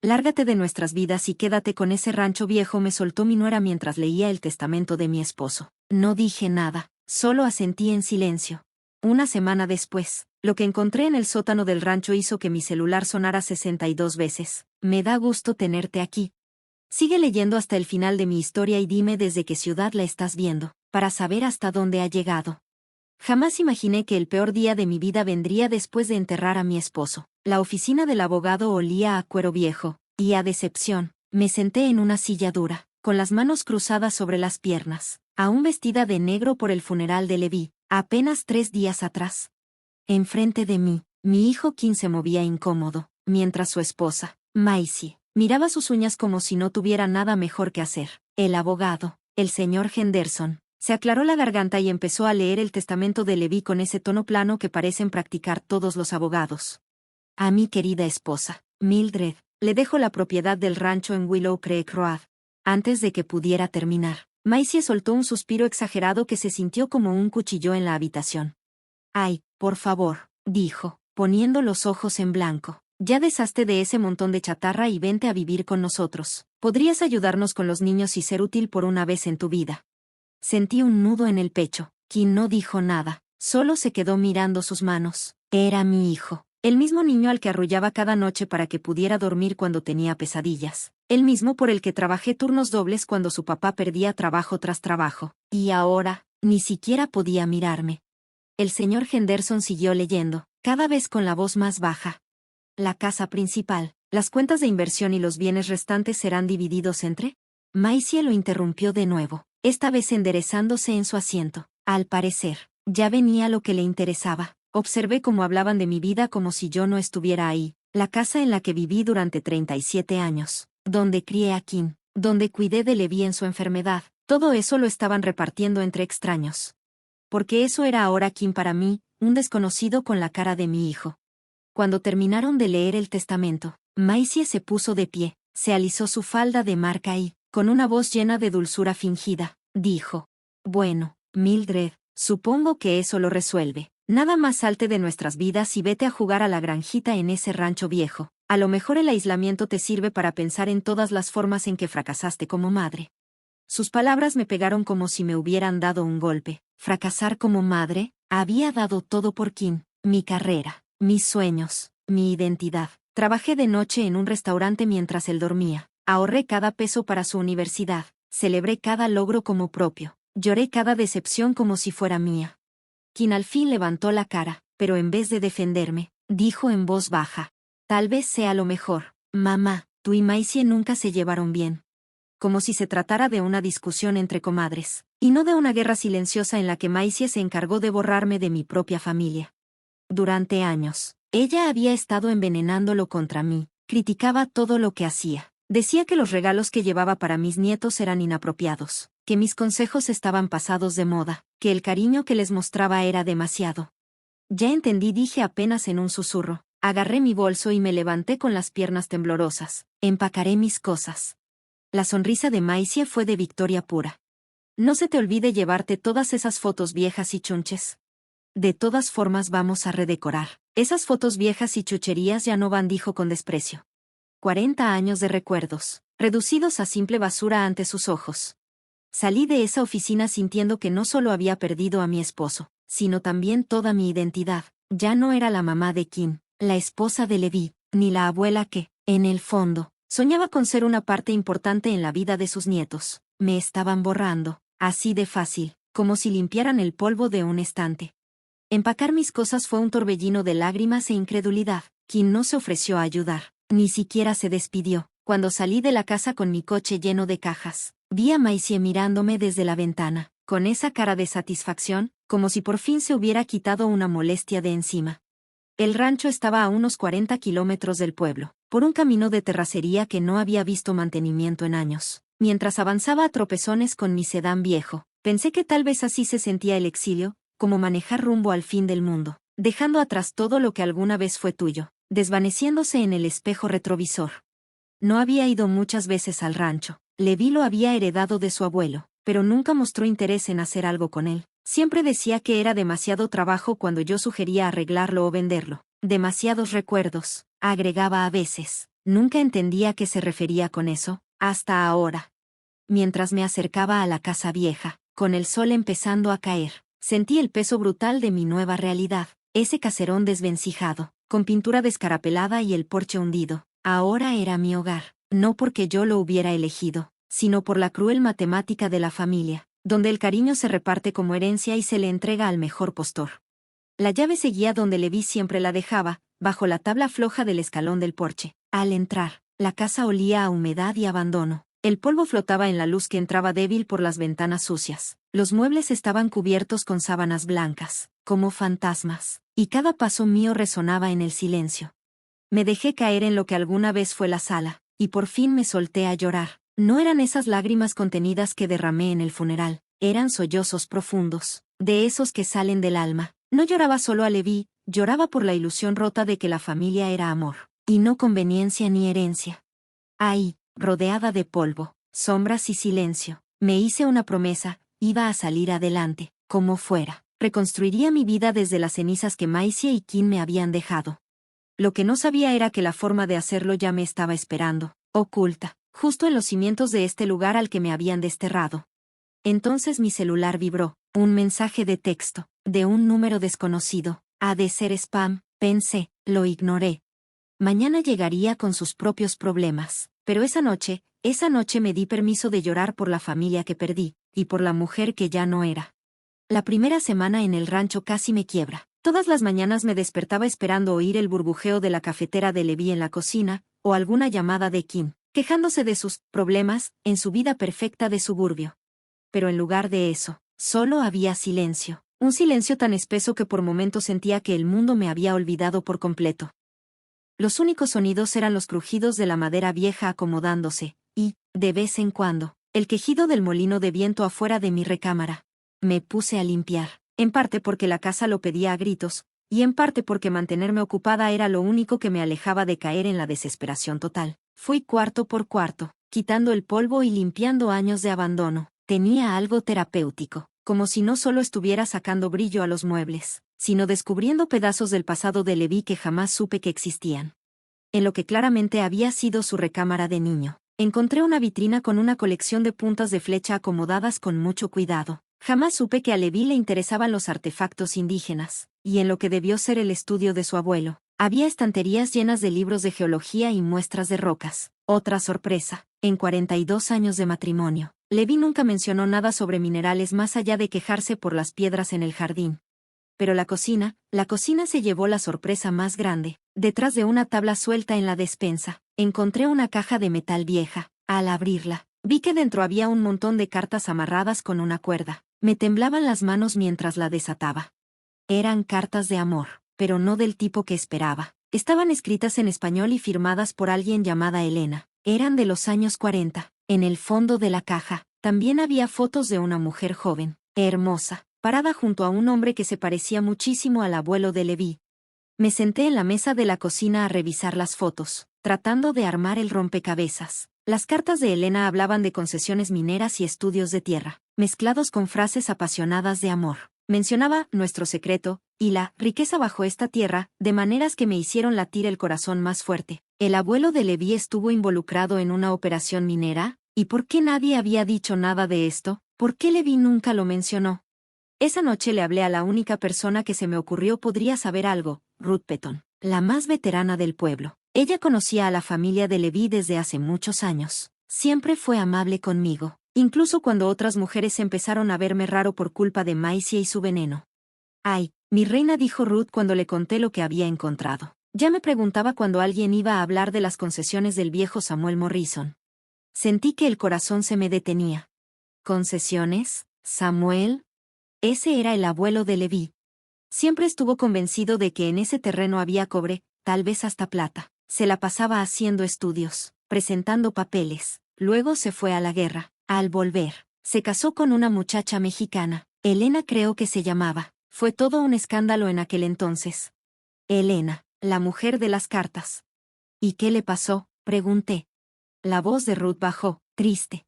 Lárgate de nuestras vidas y quédate con ese rancho viejo, me soltó mi nuera mientras leía el testamento de mi esposo. No dije nada, solo asentí en silencio. Una semana después, lo que encontré en el sótano del rancho hizo que mi celular sonara 62 veces. Me da gusto tenerte aquí. Sigue leyendo hasta el final de mi historia y dime desde qué ciudad la estás viendo, para saber hasta dónde ha llegado. Jamás imaginé que el peor día de mi vida vendría después de enterrar a mi esposo. La oficina del abogado olía a cuero viejo, y a decepción. Me senté en una silla dura, con las manos cruzadas sobre las piernas, aún vestida de negro por el funeral de Levi, apenas 3 días atrás. Enfrente de mí, mi hijo Kim se movía incómodo, mientras su esposa, Maisie, miraba sus uñas como si no tuviera nada mejor que hacer. El abogado, el señor Henderson, se aclaró la garganta y empezó a leer el testamento de Levi con ese tono plano que parecen practicar todos los abogados. A mi querida esposa, Mildred, le dejo la propiedad del rancho en Willow Creek Road. Antes de que pudiera terminar, Maisie soltó un suspiro exagerado que se sintió como un cuchillo en la habitación. Ay, por favor, dijo, poniendo los ojos en blanco. Ya deshazte de ese montón de chatarra y vente a vivir con nosotros. Podrías ayudarnos con los niños y ser útil por una vez en tu vida. Sentí un nudo en el pecho. Kim no dijo nada, solo se quedó mirando sus manos. Era mi hijo, el mismo niño al que arrullaba cada noche para que pudiera dormir cuando tenía pesadillas, el mismo por el que trabajé turnos dobles cuando su papá perdía trabajo tras trabajo, y ahora, ni siquiera podía mirarme. El señor Henderson siguió leyendo, cada vez con la voz más baja. La casa principal, las cuentas de inversión y los bienes restantes serán divididos entre... Maisie lo interrumpió de nuevo, esta vez enderezándose en su asiento. Al parecer, ya venía lo que le interesaba. Observé cómo hablaban de mi vida como si yo no estuviera ahí. La casa en la que viví durante 37 años, donde crié a Kim, donde cuidé de Levi en su enfermedad, todo eso lo estaban repartiendo entre extraños. Porque eso era ahora Kim para mí, un desconocido con la cara de mi hijo. Cuando terminaron de leer el testamento, Maisie se puso de pie, se alisó su falda de marca y, con una voz llena de dulzura fingida, dijo: Bueno, Mildred, supongo que eso lo resuelve. Nada más salte de nuestras vidas y vete a jugar a la granjita en ese rancho viejo. A lo mejor el aislamiento te sirve para pensar en todas las formas en que fracasaste como madre. Sus palabras me pegaron como si me hubieran dado un golpe. Fracasar como madre, había dado todo por Kim, mi carrera, mis sueños, mi identidad. Trabajé de noche en un restaurante mientras él dormía. Ahorré cada peso para su universidad. Celebré cada logro como propio. Lloré cada decepción como si fuera mía. Kim al fin levantó la cara, pero en vez de defenderme, dijo en voz baja: Tal vez sea lo mejor. Mamá, tú y Maisie nunca se llevaron bien. Como si se tratara de una discusión entre comadres, y no de una guerra silenciosa en la que Maisie se encargó de borrarme de mi propia familia. Durante años, ella había estado envenenándolo contra mí, criticaba todo lo que hacía. Decía que los regalos que llevaba para mis nietos eran inapropiados, que mis consejos estaban pasados de moda, que el cariño que les mostraba era demasiado. Ya entendí, dije apenas en un susurro. Agarré mi bolso y me levanté con las piernas temblorosas. Empacaré mis cosas. La sonrisa de Maisie fue de victoria pura. No se te olvide llevarte todas esas fotos viejas y chunches. De todas formas vamos a redecorar. Esas fotos viejas y chucherías ya no van, dijo con desprecio. 40 años de recuerdos, reducidos a simple basura ante sus ojos. Salí de esa oficina sintiendo que no solo había perdido a mi esposo, sino también toda mi identidad. Ya no era la mamá de Kim, la esposa de Levi, ni la abuela que, en el fondo, soñaba con ser una parte importante en la vida de sus nietos. Me estaban borrando, así de fácil, como si limpiaran el polvo de un estante. Empacar mis cosas fue un torbellino de lágrimas e incredulidad. Kim no se ofreció a ayudar, ni siquiera se despidió. Cuando salí de la casa con mi coche lleno de cajas, vi a Maisie mirándome desde la ventana, con esa cara de satisfacción, como si por fin se hubiera quitado una molestia de encima. El rancho estaba a unos 40 kilómetros del pueblo, por un camino de terracería que no había visto mantenimiento en años. Mientras avanzaba a tropezones con mi sedán viejo, pensé que tal vez así se sentía el exilio, como manejar rumbo al fin del mundo, dejando atrás todo lo que alguna vez fue tuyo, desvaneciéndose en el espejo retrovisor. No había ido muchas veces al rancho. Levi lo había heredado de su abuelo, pero nunca mostró interés en hacer algo con él. Siempre decía que era demasiado trabajo cuando yo sugería arreglarlo o venderlo. Demasiados recuerdos, agregaba a veces. Nunca entendí a qué se refería con eso, hasta ahora. Mientras me acercaba a la casa vieja, con el sol empezando a caer, sentí el peso brutal de mi nueva realidad. Ese caserón desvencijado, con pintura descarapelada y el porche hundido, ahora era mi hogar, no porque yo lo hubiera elegido, sino por la cruel matemática de la familia, donde el cariño se reparte como herencia y se le entrega al mejor postor. La llave seguía donde Levi siempre la dejaba, bajo la tabla floja del escalón del porche. Al entrar, la casa olía a humedad y abandono. El polvo flotaba en la luz que entraba débil por las ventanas sucias. Los muebles estaban cubiertos con sábanas blancas, como fantasmas, y cada paso mío resonaba en el silencio. Me dejé caer en lo que alguna vez fue la sala, y por fin me solté a llorar. No eran esas lágrimas contenidas que derramé en el funeral, eran sollozos profundos, de esos que salen del alma. No lloraba solo a Levi, lloraba por la ilusión rota de que la familia era amor, y no conveniencia ni herencia. Ahí, rodeada de polvo, sombras y silencio, me hice una promesa: iba a salir adelante, como fuera. Reconstruiría mi vida desde las cenizas que Maisie y Kim me habían dejado. Lo que no sabía era que la forma de hacerlo ya me estaba esperando, oculta, justo en los cimientos de este lugar al que me habían desterrado. Entonces mi celular vibró, un mensaje de texto, de un número desconocido. Ha de ser spam, pensé, lo ignoré. Mañana llegaría con sus propios problemas, pero esa noche me di permiso de llorar por la familia que perdí, y por la mujer que ya no era. La primera semana en el rancho casi me quiebra. Todas las mañanas me despertaba esperando oír el burbujeo de la cafetera de Levi en la cocina, o alguna llamada de Kim, quejándose de sus problemas, en su vida perfecta de suburbio. Pero en lugar de eso, solo había silencio, un silencio tan espeso que por momentos sentía que el mundo me había olvidado por completo. Los únicos sonidos eran los crujidos de la madera vieja acomodándose, y, de vez en cuando, el quejido del molino de viento afuera de mi recámara. Me puse a limpiar, en parte porque la casa lo pedía a gritos, y en parte porque mantenerme ocupada era lo único que me alejaba de caer en la desesperación total. Fui cuarto por cuarto, quitando el polvo y limpiando años de abandono. Tenía algo terapéutico, como si no solo estuviera sacando brillo a los muebles, sino descubriendo pedazos del pasado de Levi que jamás supe que existían. En lo que claramente había sido su recámara de niño, encontré una vitrina con una colección de puntas de flecha acomodadas con mucho cuidado. Jamás supe que a Levi le interesaban los artefactos indígenas, y en lo que debió ser el estudio de su abuelo, había estanterías llenas de libros de geología y muestras de rocas. Otra sorpresa, en 42 años de matrimonio, Levi nunca mencionó nada sobre minerales más allá de quejarse por las piedras en el jardín. Pero la cocina se llevó la sorpresa más grande. Detrás de una tabla suelta en la despensa, encontré una caja de metal vieja. Al abrirla, vi que dentro había un montón de cartas amarradas con una cuerda. Me temblaban las manos mientras la desataba. Eran cartas de amor, pero no del tipo que esperaba. Estaban escritas en español y firmadas por alguien llamada Elena. Eran de los años 40. En el fondo de la caja, también había fotos de una mujer joven, hermosa, parada junto a un hombre que se parecía muchísimo al abuelo de Levi. Me senté en la mesa de la cocina a revisar las fotos, tratando de armar el rompecabezas. Las cartas de Elena hablaban de concesiones mineras y estudios de tierra, mezclados con frases apasionadas de amor. Mencionaba nuestro secreto y la riqueza bajo esta tierra, de maneras que me hicieron latir el corazón más fuerte. ¿El abuelo de Levi estuvo involucrado en una operación minera? ¿Y por qué nadie había dicho nada de esto? ¿Por qué Levi nunca lo mencionó? Esa noche le hablé a la única persona que se me ocurrió podría saber algo, Ruth Petton, la más veterana del pueblo. Ella conocía a la familia de Levi desde hace muchos años. Siempre fue amable conmigo, incluso cuando otras mujeres empezaron a verme raro por culpa de Maisie y su veneno. «Ay, mi reina», dijo Ruth cuando le conté lo que había encontrado. Ya me preguntaba cuando alguien iba a hablar de las concesiones del viejo Samuel Morrison. Sentí que el corazón se me detenía. ¿Concesiones? ¿Samuel? Ese era el abuelo de Levi. Siempre estuvo convencido de que en ese terreno había cobre, tal vez hasta plata. Se la pasaba haciendo estudios, presentando papeles. Luego se fue a la guerra. Al volver, se casó con una muchacha mexicana. Elena creo que se llamaba. Fue todo un escándalo en aquel entonces. Elena, la mujer de las cartas. ¿Y qué le pasó?, pregunté. La voz de Ruth bajó, triste.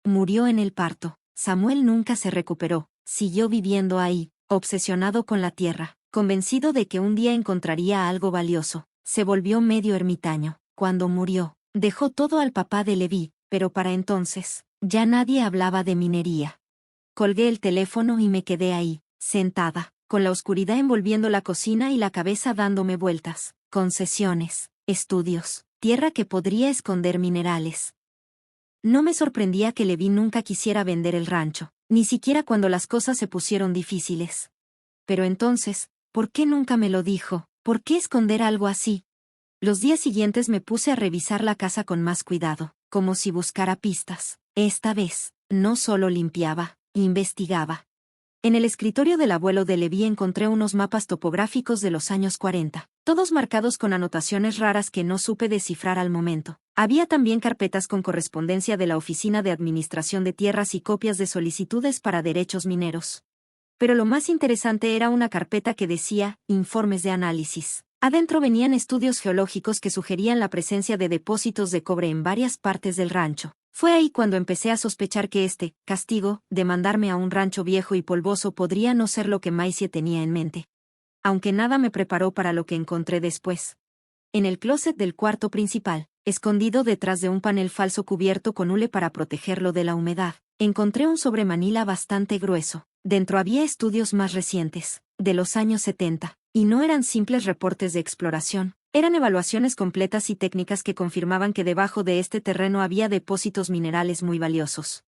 Murió en el parto. Samuel nunca se recuperó. Siguió viviendo ahí, obsesionado con la tierra, convencido de que un día encontraría algo valioso. Se volvió medio ermitaño. Cuando murió, dejó todo al papá de Levi, pero para entonces, ya nadie hablaba de minería. Colgué el teléfono y me quedé ahí, sentada, con la oscuridad envolviendo la cocina y la cabeza dándome vueltas. Concesiones, estudios, tierra que podría esconder minerales. No me sorprendía que Levi nunca quisiera vender el rancho, ni siquiera cuando las cosas se pusieron difíciles. Pero entonces, ¿por qué nunca me lo dijo? ¿Por qué esconder algo así? Los días siguientes me puse a revisar la casa con más cuidado, como si buscara pistas. Esta vez, no solo limpiaba, investigaba. En el escritorio del abuelo de Levi encontré unos mapas topográficos de los años 40, todos marcados con anotaciones raras que no supe descifrar al momento. Había también carpetas con correspondencia de la Oficina de Administración de Tierras y copias de solicitudes para derechos mineros. Pero lo más interesante era una carpeta que decía, informes de análisis. Adentro venían estudios geológicos que sugerían la presencia de depósitos de cobre en varias partes del rancho. Fue ahí cuando empecé a sospechar que este castigo, de mandarme a un rancho viejo y polvoso, podría no ser lo que Maisie tenía en mente. Aunque nada me preparó para lo que encontré después. En el closet del cuarto principal, escondido detrás de un panel falso cubierto con hule para protegerlo de la humedad, encontré un sobremanila bastante grueso. Dentro había estudios más recientes, de los años 70, y no eran simples reportes de exploración. Eran evaluaciones completas y técnicas que confirmaban que debajo de este terreno había depósitos minerales muy valiosos.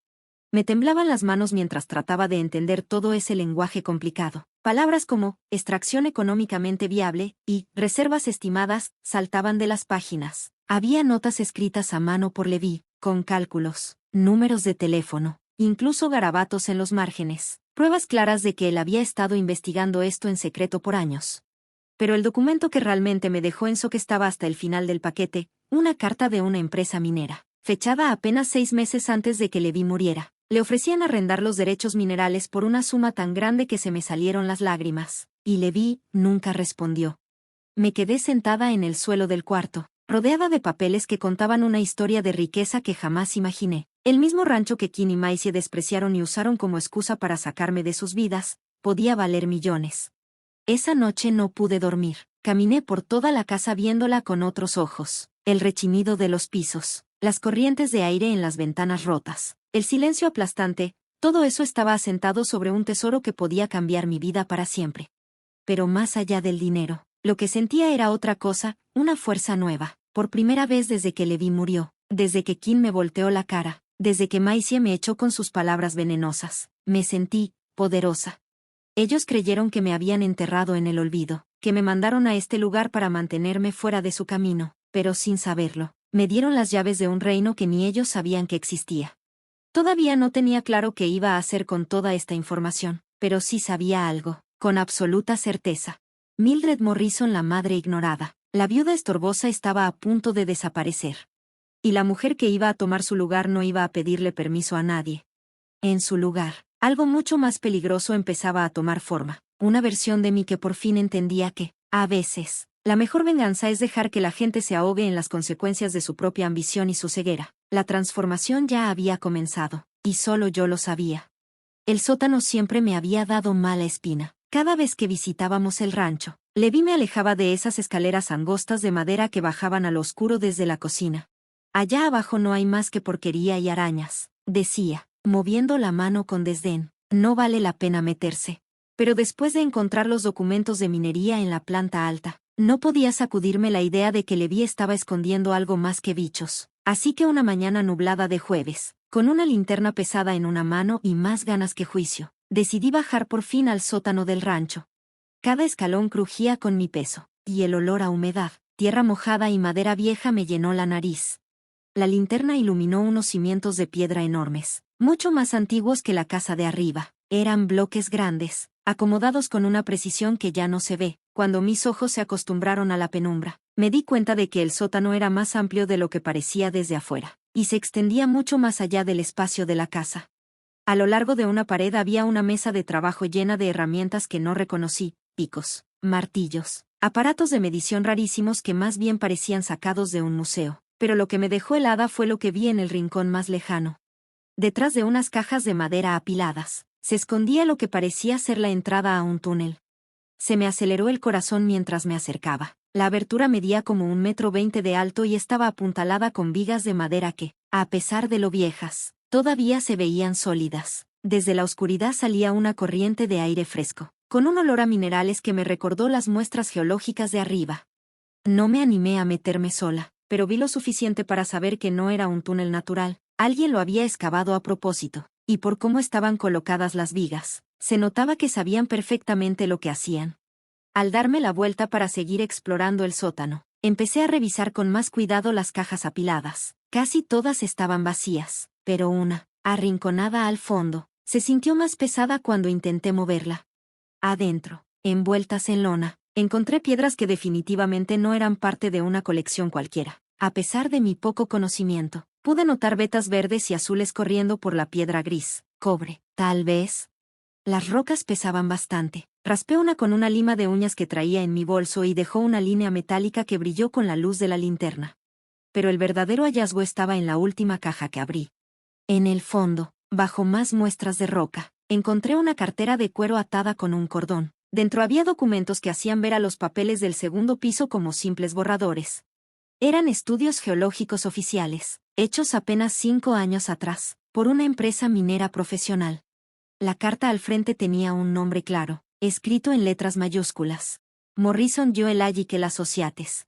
Me temblaban las manos mientras trataba de entender todo ese lenguaje complicado. Palabras como extracción económicamente viable y reservas estimadas saltaban de las páginas. Había notas escritas a mano por Levi, con cálculos, números de teléfono, incluso garabatos en los márgenes. Pruebas claras de que él había estado investigando esto en secreto por años. Pero el documento que realmente me dejó en shock estaba hasta el final del paquete, una carta de una empresa minera, fechada apenas 6 meses antes de que Levi muriera. Le ofrecían arrendar los derechos minerales por una suma tan grande que se me salieron las lágrimas, y Levi nunca respondió. Me quedé sentada en el suelo del cuarto, rodeada de papeles que contaban una historia de riqueza que jamás imaginé. El mismo rancho que Kim y Maisie despreciaron y usaron como excusa para sacarme de sus vidas, podía valer millones. Esa noche no pude dormir. Caminé por toda la casa viéndola con otros ojos. El rechinido de los pisos, las corrientes de aire en las ventanas rotas, el silencio aplastante, todo eso estaba asentado sobre un tesoro que podía cambiar mi vida para siempre. Pero más allá del dinero, lo que sentía era otra cosa, una fuerza nueva. Por primera vez desde que Levi murió, desde que Kim me volteó la cara, desde que Maisie me echó con sus palabras venenosas, me sentí poderosa. Ellos creyeron que me habían enterrado en el olvido, que me mandaron a este lugar para mantenerme fuera de su camino, pero sin saberlo, me dieron las llaves de un reino que ni ellos sabían que existía. Todavía no tenía claro qué iba a hacer con toda esta información, pero sí sabía algo, con absoluta certeza. Mildred Morrison, la madre ignorada, la viuda estorbosa, estaba a punto de desaparecer. Y la mujer que iba a tomar su lugar no iba a pedirle permiso a nadie. En su lugar, algo mucho más peligroso empezaba a tomar forma, una versión de mí que por fin entendía que, a veces, la mejor venganza es dejar que la gente se ahogue en las consecuencias de su propia ambición y su ceguera. La transformación ya había comenzado, y solo yo lo sabía. El sótano siempre me había dado mala espina. Cada vez que visitábamos el rancho, Levi me alejaba de esas escaleras angostas de madera que bajaban a lo oscuro desde la cocina. Allá abajo no hay más que porquería y arañas, decía, moviendo la mano con desdén. No vale la pena meterse. Pero después de encontrar los documentos de minería en la planta alta, no podía sacudirme la idea de que Levi estaba escondiendo algo más que bichos. Así que una mañana nublada de jueves, con una linterna pesada en una mano y más ganas que juicio, decidí bajar por fin al sótano del rancho. Cada escalón crujía con mi peso, y el olor a humedad, tierra mojada y madera vieja me llenó la nariz. La linterna iluminó unos cimientos de piedra enormes, mucho más antiguos que la casa de arriba. Eran bloques grandes, acomodados con una precisión que ya no se ve. Cuando mis ojos se acostumbraron a la penumbra, me di cuenta de que el sótano era más amplio de lo que parecía desde afuera, y se extendía mucho más allá del espacio de la casa. A lo largo de una pared había una mesa de trabajo llena de herramientas que no reconocí, picos, martillos, aparatos de medición rarísimos que más bien parecían sacados de un museo. Pero lo que me dejó helada fue lo que vi en el rincón más lejano. Detrás de unas cajas de madera apiladas, se escondía lo que parecía ser la entrada a un túnel. Se me aceleró el corazón mientras me acercaba. La abertura medía como 1,20 m de alto y estaba apuntalada con vigas de madera que, a pesar de lo viejas, todavía se veían sólidas. Desde la oscuridad salía una corriente de aire fresco, con un olor a minerales que me recordó las muestras geológicas de arriba. No me animé a meterme sola, pero vi lo suficiente para saber que no era un túnel natural. Alguien lo había excavado a propósito, y por cómo estaban colocadas las vigas, se notaba que sabían perfectamente lo que hacían. Al darme la vuelta para seguir explorando el sótano, empecé a revisar con más cuidado las cajas apiladas. Casi todas estaban vacías, pero una, arrinconada al fondo, se sintió más pesada cuando intenté moverla. Adentro, envueltas en lona, encontré piedras que definitivamente no eran parte de una colección cualquiera. A pesar de mi poco conocimiento, pude notar vetas verdes y azules corriendo por la piedra gris. Cobre, tal vez. Las rocas pesaban bastante. Raspé una con una lima de uñas que traía en mi bolso y dejó una línea metálica que brilló con la luz de la linterna. Pero el verdadero hallazgo estaba en la última caja que abrí. En el fondo, bajo más muestras de roca, encontré una cartera de cuero atada con un cordón. Dentro había documentos que hacían ver a los papeles del segundo piso como simples borradores. Eran estudios geológicos oficiales, hechos apenas 5 años atrás, por una empresa minera profesional. La carta al frente tenía un nombre claro, escrito en letras mayúsculas. Morrison Geological Associates.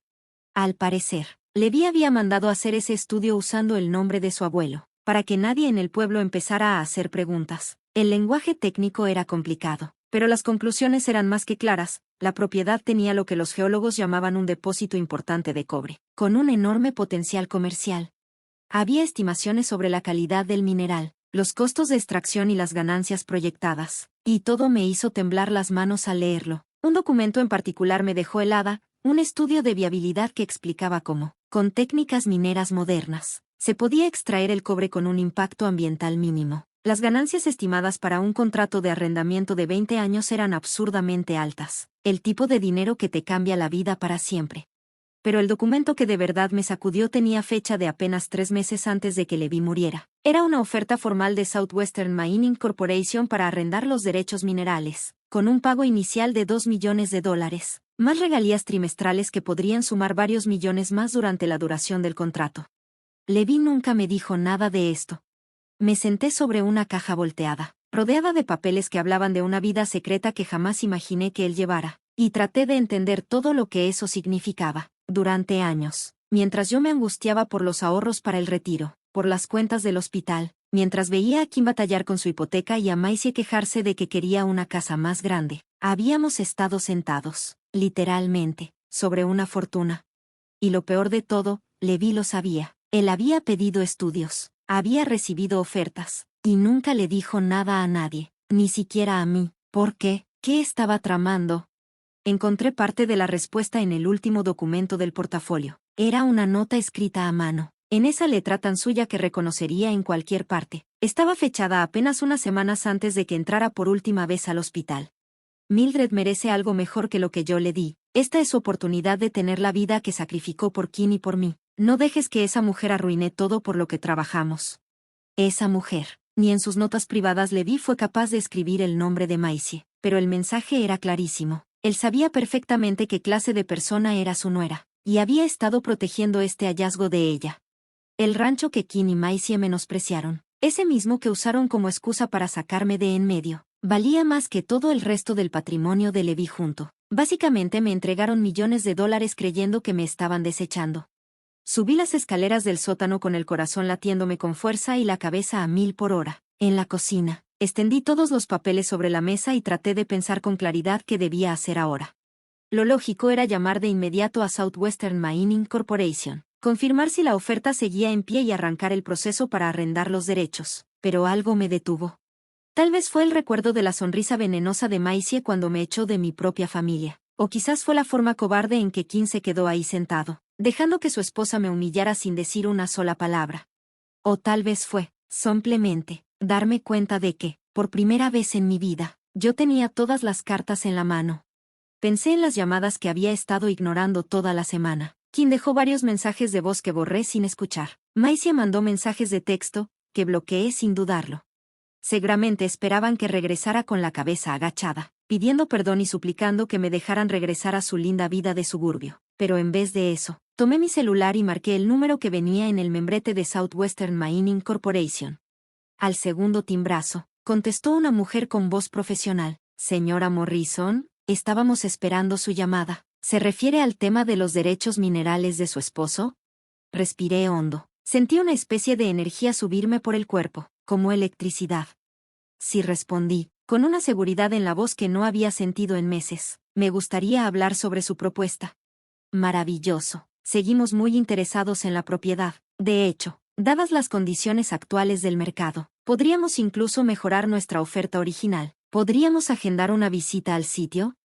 Al parecer, Levi había mandado hacer ese estudio usando el nombre de su abuelo, para que nadie en el pueblo empezara a hacer preguntas. El lenguaje técnico era complicado, pero las conclusiones eran más que claras. La propiedad tenía lo que los geólogos llamaban un depósito importante de cobre, con un enorme potencial comercial. Había estimaciones sobre la calidad del mineral, los costos de extracción y las ganancias proyectadas, y todo me hizo temblar las manos al leerlo. Un documento en particular me dejó helada, un estudio de viabilidad que explicaba cómo, con técnicas mineras modernas, se podía extraer el cobre con un impacto ambiental mínimo. Las ganancias estimadas para un contrato de arrendamiento de 20 años eran absurdamente altas, el tipo de dinero que te cambia la vida para siempre. Pero el documento que de verdad me sacudió tenía fecha de apenas 3 meses antes de que Levi muriera. Era una oferta formal de Southwestern Mining Corporation para arrendar los derechos minerales, con un pago inicial de $2 millones, más regalías trimestrales que podrían sumar varios millones más durante la duración del contrato. Levi nunca me dijo nada de esto. Me senté sobre una caja volteada, rodeada de papeles que hablaban de una vida secreta que jamás imaginé que él llevara, y traté de entender todo lo que eso significaba. Durante años, mientras yo me angustiaba por los ahorros para el retiro, por las cuentas del hospital, mientras veía a Kim batallar con su hipoteca y a Maisie quejarse de que quería una casa más grande, habíamos estado sentados, literalmente, sobre una fortuna. Y lo peor de todo, Levi lo sabía. Él había pedido estudios, había recibido ofertas, y nunca le dijo nada a nadie, ni siquiera a mí. ¿Por qué? ¿Qué estaba tramando? Encontré parte de la respuesta en el último documento del portafolio. Era una nota escrita a mano, en esa letra tan suya que reconocería en cualquier parte. Estaba fechada apenas unas semanas antes de que entrara por última vez al hospital. Mildred merece algo mejor que lo que yo le di. Esta es su oportunidad de tener la vida que sacrificó por Kim y por mí. No dejes que esa mujer arruine todo por lo que trabajamos. Esa mujer. Ni en sus notas privadas Levi fue capaz de escribir el nombre de Maisie, pero el mensaje era clarísimo. Él sabía perfectamente qué clase de persona era su nuera, y había estado protegiendo este hallazgo de ella. El rancho que Kim y Maisie menospreciaron, ese mismo que usaron como excusa para sacarme de en medio, valía más que todo el resto del patrimonio de Levi junto. Básicamente me entregaron millones de dólares creyendo que me estaban desechando. Subí las escaleras del sótano con el corazón latiéndome con fuerza y la cabeza a 1000 por hora. En la cocina, extendí todos los papeles sobre la mesa y traté de pensar con claridad qué debía hacer ahora. Lo lógico era llamar de inmediato a Southwestern Mining Corporation, confirmar si la oferta seguía en pie y arrancar el proceso para arrendar los derechos, pero algo me detuvo. Tal vez fue el recuerdo de la sonrisa venenosa de Maisie cuando me echó de mi propia familia, o quizás fue la forma cobarde en que Kim se quedó ahí sentado, dejando que su esposa me humillara sin decir una sola palabra. O tal vez fue, simplemente, darme cuenta de que, por primera vez en mi vida, yo tenía todas las cartas en la mano. Pensé en las llamadas que había estado ignorando toda la semana. Kim dejó varios mensajes de voz que borré sin escuchar. Maisie mandó mensajes de texto, que bloqueé sin dudarlo. Seguramente esperaban que regresara con la cabeza agachada, pidiendo perdón y suplicando que me dejaran regresar a su linda vida de suburbio. pero en vez de eso, tomé mi celular y marqué el número que venía en el membrete de Southwestern Mining Corporation. Al segundo timbrazo, contestó una mujer con voz profesional. Señora Morrison, estábamos esperando su llamada. ¿Se refiere al tema de los derechos minerales de su esposo? Respiré hondo. Sentí una especie de energía subirme por el cuerpo, como electricidad. Sí, respondí, con una seguridad en la voz que no había sentido en meses. Me gustaría hablar sobre su propuesta. Maravilloso. Seguimos muy interesados en la propiedad. De hecho, dadas las condiciones actuales del mercado, podríamos incluso mejorar nuestra oferta original. ¿Podríamos agendar una visita al sitio?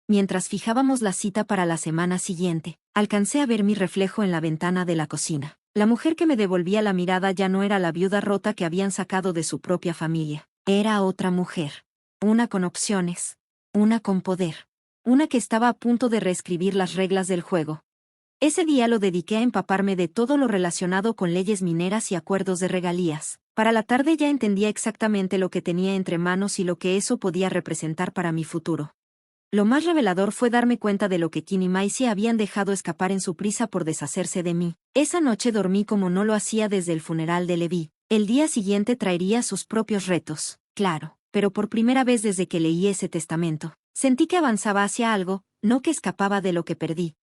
Mientras fijábamos la cita para la semana siguiente, alcancé a ver mi reflejo en la ventana de la cocina. La mujer que me devolvía la mirada ya no era la viuda rota que habían sacado de su propia familia. Era otra mujer. Una con opciones. Una con poder. Una que estaba a punto de reescribir las reglas del juego. Ese día lo dediqué a empaparme de todo lo relacionado con leyes mineras y acuerdos de regalías. Para la tarde ya entendía exactamente lo que tenía entre manos y lo que eso podía representar para mi futuro. Lo más revelador fue darme cuenta de lo que Kim y Maisie habían dejado escapar en su prisa por deshacerse de mí. Esa noche dormí como no lo hacía desde el funeral de Levi. El día siguiente traería sus propios retos, claro, pero por primera vez desde que leí ese testamento, sentí que avanzaba hacia algo, no que escapaba de lo que perdí.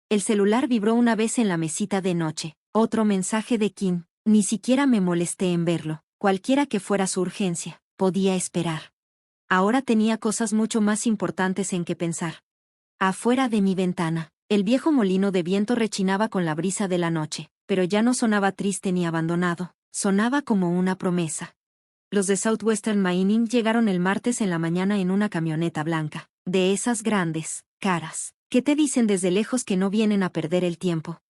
El celular vibró una vez en la mesita de noche. Otro mensaje de Kim. Ni siquiera me molesté en verlo. Cualquiera que fuera su urgencia, podía esperar. Ahora tenía cosas mucho más importantes en que pensar. Afuera de mi ventana, el viejo molino de viento rechinaba con la brisa de la noche, pero ya no sonaba triste ni abandonado, sonaba como una promesa. Los de Southwestern Mining llegaron el martes en la mañana en una camioneta blanca, de esas grandes, caras, que te dicen desde lejos que no vienen a perder el tiempo.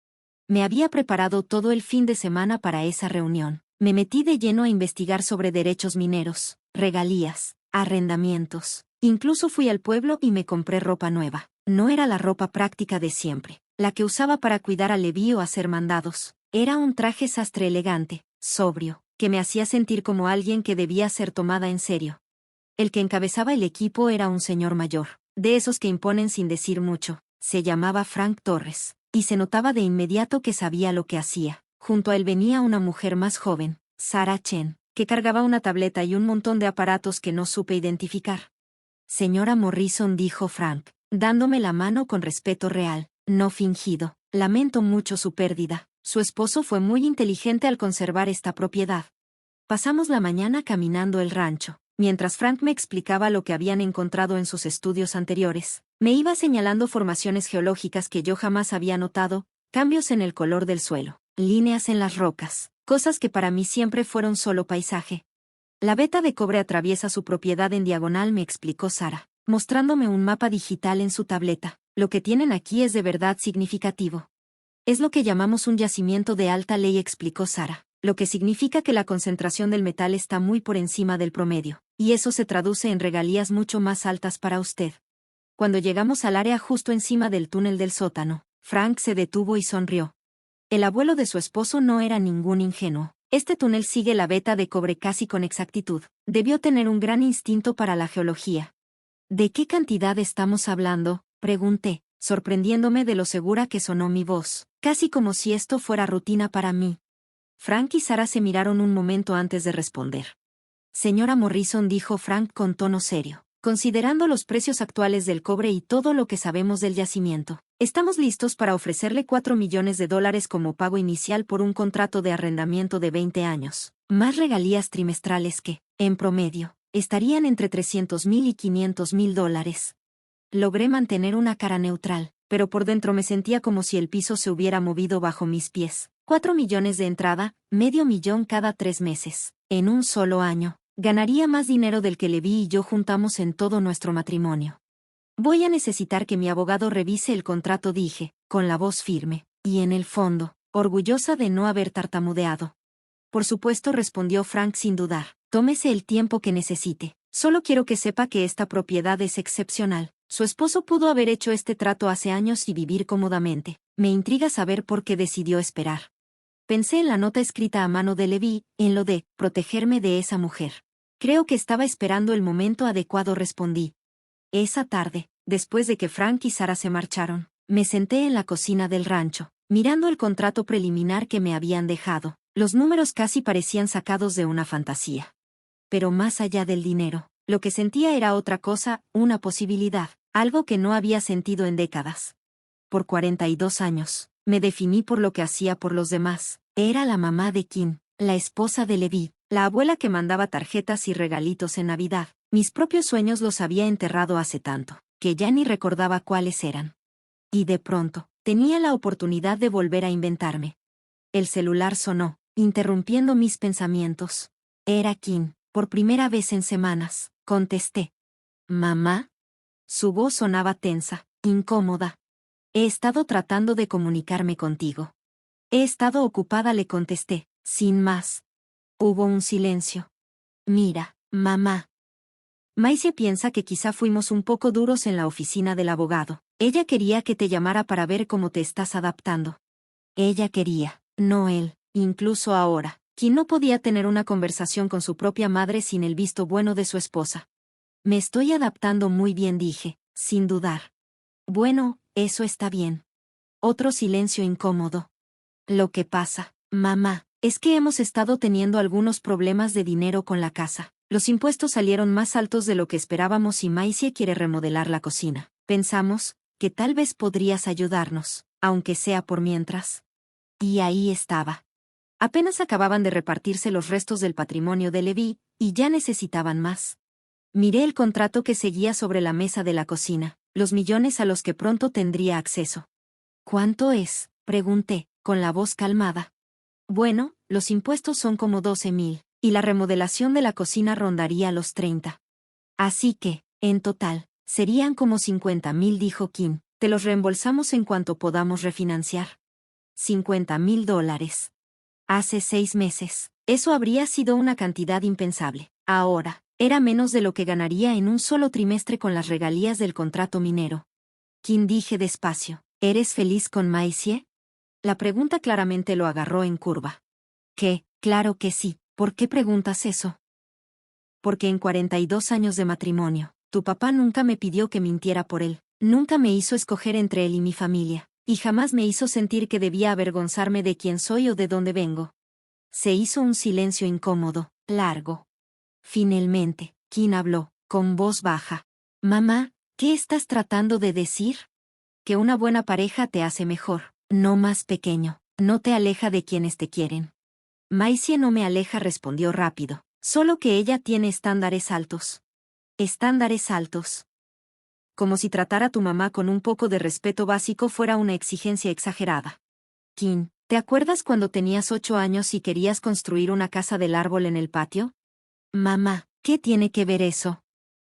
Me había preparado todo el fin de semana para esa reunión. Me metí de lleno a investigar sobre derechos mineros, regalías, arrendamientos. Incluso fui al pueblo y me compré ropa nueva. No era la ropa práctica de siempre, la que usaba para cuidar a Levi o hacer mandados. Era un traje sastre elegante, sobrio, que me hacía sentir como alguien que debía ser tomada en serio. El que encabezaba el equipo era un señor mayor, de esos que imponen sin decir mucho. Se llamaba Frank Torres, y se notaba de inmediato que sabía lo que hacía. Junto a él venía una mujer más joven, Sarah Chen, que cargaba una tableta y un montón de aparatos que no supe identificar. Señora Morrison, dijo Frank, dándome la mano con respeto real, no fingido. Lamento mucho su pérdida. Su esposo fue muy inteligente al conservar esta propiedad. Pasamos la mañana caminando el rancho. Mientras Frank me explicaba lo que habían encontrado en sus estudios anteriores, me iba señalando formaciones geológicas que yo jamás había notado, cambios en el color del suelo, líneas en las rocas, cosas que para mí siempre fueron solo paisaje. La veta de cobre atraviesa su propiedad en diagonal, me explicó Sara, mostrándome un mapa digital en su tableta. Lo que tienen aquí es de verdad significativo. Es lo que llamamos un yacimiento de alta ley, explicó Sara, lo que significa que la concentración del metal está muy por encima del promedio, y eso se traduce en regalías mucho más altas para usted. Cuando llegamos al área justo encima del túnel del sótano, Frank se detuvo y sonrió. El abuelo de su esposo no era ningún ingenuo. Este túnel sigue la veta de cobre casi con exactitud. Debió tener un gran instinto para la geología. ¿De qué cantidad estamos hablando?, pregunté, sorprendiéndome de lo segura que sonó mi voz, casi como si esto fuera rutina para mí. Frank y Sara se miraron un momento antes de responder. Señora Morrison, dijo Frank con tono serio, considerando los precios actuales del cobre y todo lo que sabemos del yacimiento, estamos listos para ofrecerle $4 millones como pago inicial por un contrato de arrendamiento de 20 años, más regalías trimestrales que, en promedio, estarían entre $300,000 y $500,000. Logré mantener una cara neutral, pero por dentro me sentía como si el piso se hubiera movido bajo mis pies. 4 millones de entrada, $500,000 cada 3 meses. En un solo año, ganaría más dinero del que Levi y yo juntamos en todo nuestro matrimonio. Voy a necesitar que mi abogado revise el contrato, dije, con la voz firme, y en el fondo, orgullosa de no haber tartamudeado. Por supuesto, respondió Frank sin dudar. Tómese el tiempo que necesite. Solo quiero que sepa que esta propiedad es excepcional. Su esposo pudo haber hecho este trato hace años y vivir cómodamente. Me intriga saber por qué decidió esperar. Pensé en la nota escrita a mano de Levi, en lo de protegerme de esa mujer. Creo que estaba esperando el momento adecuado, respondí. Esa tarde, después de que Frank y Sara se marcharon, Me senté en la cocina del rancho, mirando el contrato preliminar que me habían dejado. Los números casi parecían sacados de una fantasía. Pero más allá del dinero, lo que sentía era otra cosa, una posibilidad, algo que no había sentido en décadas. Por 42 años, me definí por lo que hacía por los demás. Era la mamá de Kim, la esposa de Levi, la abuela que mandaba tarjetas y regalitos en Navidad. Mis propios sueños los había enterrado hace tanto, que ya ni recordaba cuáles eran. Y de pronto, tenía la oportunidad de volver a inventarme. El celular sonó, interrumpiendo mis pensamientos. Era Kim, por primera vez en semanas. Contesté. ¿Mamá? Su voz sonaba tensa, incómoda. He estado tratando de comunicarme contigo. He estado ocupada, le contesté, sin más. Hubo un silencio. Mira, mamá. Maisie piensa que quizá fuimos un poco duros en la oficina del abogado. Ella quería que te llamara para ver cómo te estás adaptando. Ella quería, no él, incluso ahora, quien no podía tener una conversación con su propia madre sin el visto bueno de su esposa. Me estoy adaptando muy bien, dije, sin dudar. Bueno, eso está bien. Otro silencio incómodo. Lo que pasa, mamá, es que hemos estado teniendo algunos problemas de dinero con la casa. Los impuestos salieron más altos de lo que esperábamos y Maisie quiere remodelar la cocina. Pensamos que tal vez podrías ayudarnos, aunque sea por mientras. Y ahí estaba. Apenas acababan de repartirse los restos del patrimonio de Levi, y ya necesitaban más. Miré el contrato que seguía sobre la mesa de la cocina, los millones a los que pronto tendría acceso. ¿Cuánto es?, pregunté, con la voz calmada. Bueno, los impuestos son como 12,000, y la remodelación de la cocina rondaría los 30. Así que, en total, serían como 50,000, dijo Kim. Te los reembolsamos en cuanto podamos refinanciar. $50,000. Hace 6 meses, eso habría sido una cantidad impensable. Ahora, era menos de lo que ganaría en un solo trimestre con las regalías del contrato minero. Kim, dije despacio, ¿eres feliz con Maisie? La pregunta claramente lo agarró en curva. ¿Qué? Claro que sí. ¿Por qué preguntas eso? Porque en 42 años de matrimonio, tu papá nunca me pidió que mintiera por él. Nunca me hizo escoger entre él y mi familia, y jamás me hizo sentir que debía avergonzarme de quién soy o de dónde vengo. Se hizo un silencio incómodo, largo. Finalmente, Kim habló, con voz baja. Mamá, ¿qué estás tratando de decir? Que una buena pareja te hace mejor, no más pequeño, no te aleja de quienes te quieren. Maisie no me aleja, respondió rápido, solo que ella tiene estándares altos. Estándares altos. Como si tratar a tu mamá con un poco de respeto básico fuera una exigencia exagerada. Kim, ¿te acuerdas cuando tenías 8 años y querías construir una casa del árbol en el patio? Mamá, ¿qué tiene que ver eso?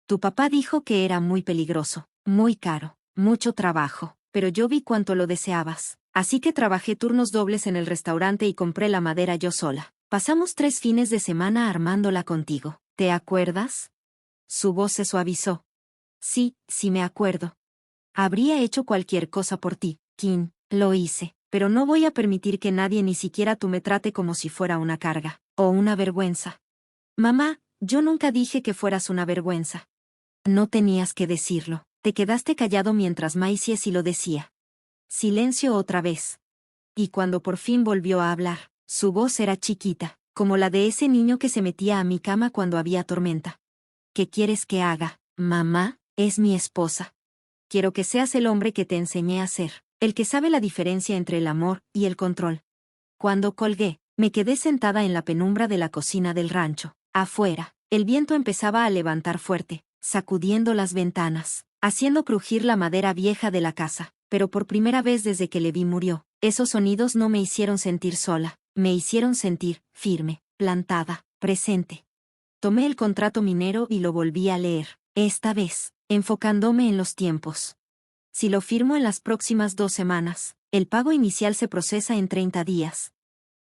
Tu papá dijo que era muy peligroso, muy caro, mucho trabajo, pero yo vi cuánto lo deseabas, así que trabajé turnos dobles en el restaurante y compré la madera yo sola. Pasamos 3 fines de semana armándola contigo, ¿te acuerdas? Su voz se suavizó. Sí, sí me acuerdo. Habría hecho cualquier cosa por ti, Kim, lo hice, pero no voy a permitir que nadie, ni siquiera tú, me trate como si fuera una carga, o una vergüenza. Mamá, yo nunca dije que fueras una vergüenza. No tenías que decirlo, te quedaste callado mientras Maisie sí lo decía. Silencio otra vez. Y cuando por fin volvió a hablar, su voz era chiquita, como la de ese niño que se metía a mi cama cuando había tormenta. ¿Qué quieres que haga, mamá? Es mi esposa. Quiero que seas el hombre que te enseñé a ser, el que sabe la diferencia entre el amor y el control. Cuando colgué, me quedé sentada en la penumbra de la cocina del rancho. Afuera, el viento empezaba a levantar fuerte, sacudiendo las ventanas, haciendo crujir la madera vieja de la casa. Pero por primera vez desde que Levi murió, esos sonidos no me hicieron sentir sola, me hicieron sentir firme, plantada, presente. Tomé el contrato minero y lo volví a leer, esta vez, enfocándome en los tiempos. Si lo firmo en las próximas 2 semanas, el pago inicial se procesa en 30 días.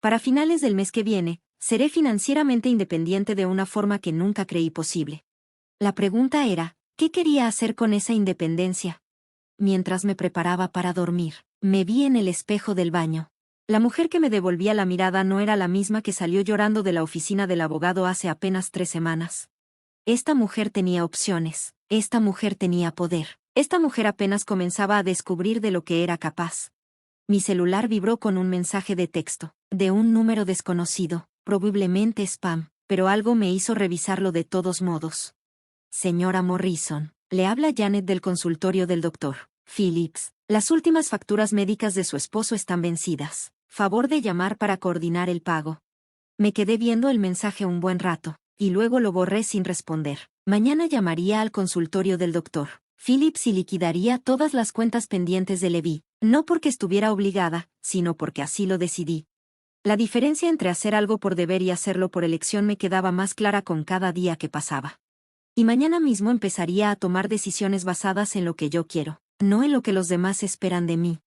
Para finales del mes que viene, seré financieramente independiente de una forma que nunca creí posible. La pregunta era, ¿qué quería hacer con esa independencia? Mientras me preparaba para dormir, me vi en el espejo del baño. La mujer que me devolvía la mirada no era la misma que salió llorando de la oficina del abogado hace apenas 3 semanas. Esta mujer tenía opciones, esta mujer tenía poder. Esta mujer apenas comenzaba a descubrir de lo que era capaz. Mi celular vibró con un mensaje de texto, de un número desconocido, probablemente spam, pero algo me hizo revisarlo de todos modos. Señora Morrison, le habla Janet del consultorio del doctor Phillips. Las últimas facturas médicas de su esposo están vencidas. Favor de llamar para coordinar el pago. Me quedé viendo el mensaje un buen rato, y luego lo borré sin responder. Mañana llamaría al consultorio del doctor Phillips y liquidaría todas las cuentas pendientes de Levi, no porque estuviera obligada, sino porque así lo decidí. La diferencia entre hacer algo por deber y hacerlo por elección me quedaba más clara con cada día que pasaba. Y mañana mismo empezaría a tomar decisiones basadas en lo que yo quiero, no en lo que los demás esperan de mí.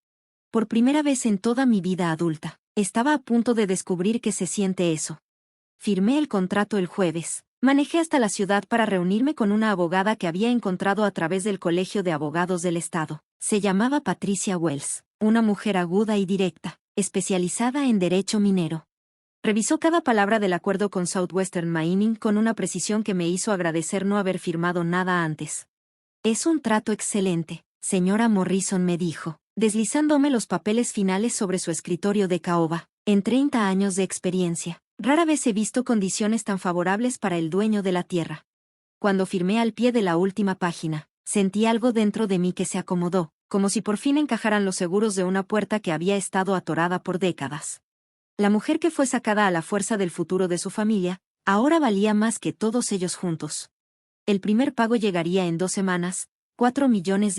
Por primera vez en toda mi vida adulta, estaba a punto de descubrir que se siente eso. Firmé el contrato el jueves. Manejé hasta la ciudad para reunirme con una abogada que había encontrado a través del Colegio de Abogados del Estado. Se llamaba Patricia Wells, una mujer aguda y directa, especializada en derecho minero. Revisó cada palabra del acuerdo con Southwestern Mining con una precisión que me hizo agradecer no haber firmado nada antes. Es un trato excelente, señora Morrison, me dijo, deslizándome los papeles finales sobre su escritorio de caoba. En 30 años de experiencia, rara vez he visto condiciones tan favorables para el dueño de la tierra. Cuando firmé al pie de la última página, sentí algo dentro de mí que se acomodó, como si por fin encajaran los seguros de una puerta que había estado atorada por décadas. La mujer que fue sacada a la fuerza del futuro de su familia, ahora valía más que todos ellos juntos. El primer pago llegaría en 2 semanas, $4 millones,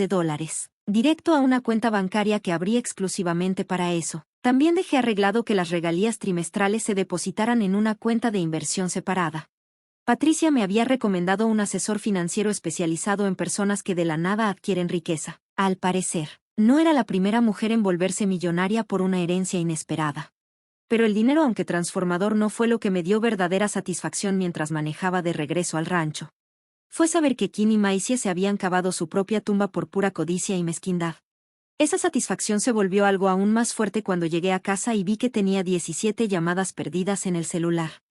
directo a una cuenta bancaria que abrí exclusivamente para eso. También dejé arreglado que las regalías trimestrales se depositaran en una cuenta de inversión separada. Patricia me había recomendado un asesor financiero especializado en personas que de la nada adquieren riqueza. Al parecer, no era la primera mujer en volverse millonaria por una herencia inesperada. Pero el dinero, aunque transformador, no fue lo que me dio verdadera satisfacción mientras manejaba de regreso al rancho. Fue saber que Kim y Maisie se habían cavado su propia tumba por pura codicia y mezquindad. Esa satisfacción se volvió algo aún más fuerte cuando llegué a casa y vi que tenía 17 llamadas perdidas en el celular.